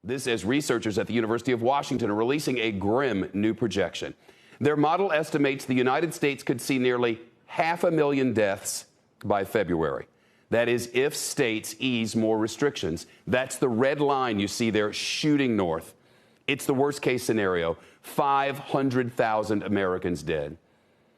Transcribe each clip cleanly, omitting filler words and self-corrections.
This as researchers at the University of Washington are releasing a grim new projection. Their model estimates the United States could see nearly 500,000 deaths by February. That is, if states ease more restrictions. That's the red line you see there shooting north. It's the worst case scenario, 500,000 Americans dead.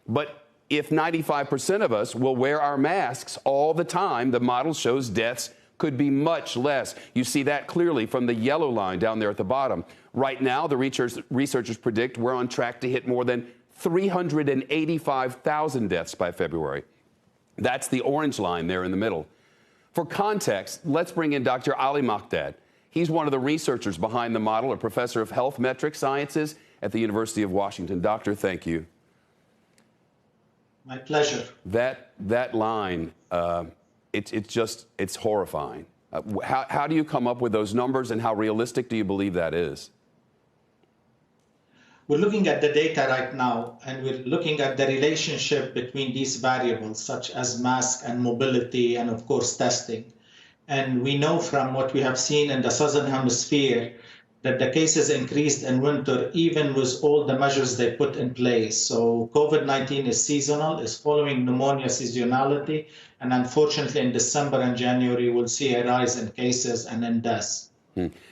But if 95% of us will wear our masks all the time, the model shows deaths could be much less. You see that clearly from the yellow line down there at the bottom. Right now, the researchers predict we're on track to hit more than 385,000 deaths by February. That's the orange line there in the middle. For context, let's bring in Dr. Ali Mokdad. He's one of the researchers behind the model, a professor of health metric sciences at the University of Washington. Doctor, thank you. My pleasure. That line, it's horrifying. How do you come up with those numbers, and how realistic do you believe that is? We're looking at the data right now, and we're looking at the relationship between these variables, such as mask and mobility, and of course testing. And we know from what we have seen in the Southern Hemisphere that the cases increased in winter, even with all the measures they put in place. So COVID-19 is seasonal, is following pneumonia seasonality, and unfortunately in December and January, we'll see a rise in cases and in deaths.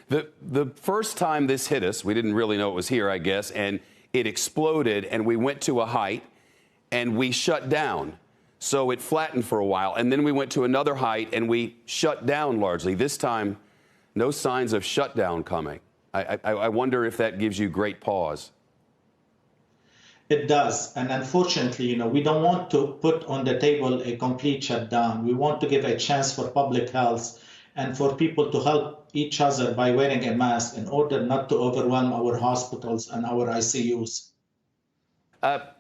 The first time this hit us, we didn't really know it was here, I guess, and it exploded, and we went to a height, and we shut down. So it flattened for a while, and then we went to another height, and we shut down largely. This time, no signs of shutdown coming. I wonder if that gives you great pause. It does. And unfortunately, we don't want to put on the table a complete shutdown. We want to give a chance for public health and for people to help each other by wearing a mask in order not to overwhelm our hospitals and our ICUs.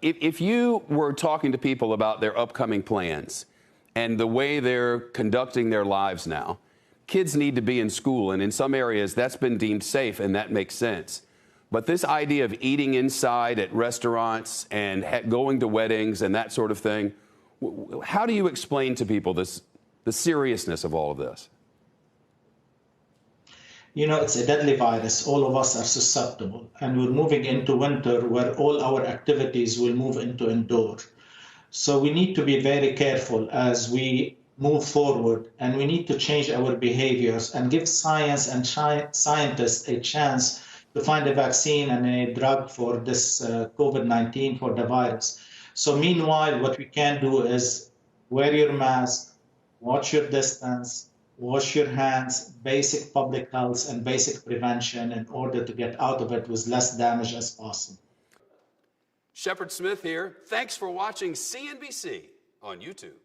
If you were talking to people about their upcoming plans and the way they're conducting their lives now, kids need to be in school, and in some areas that's been deemed safe, and that makes sense. But this idea of eating inside at restaurants and going to weddings and that sort of thing, how do you explain to people the seriousness of all of this? It's a deadly virus. All of us are susceptible, and we're moving into winter where all our activities will move into indoor. So we need to be very careful as we move forward, and we need to change our behaviors and give science and scientists a chance to find a vaccine and a drug for this COVID-19, for the virus. So meanwhile, what we can do is wear your mask, watch your distance, wash your hands, basic public health and basic prevention in order to get out of it with less damage as possible. Shepard Smith here. Thanks for watching CNBC on YouTube.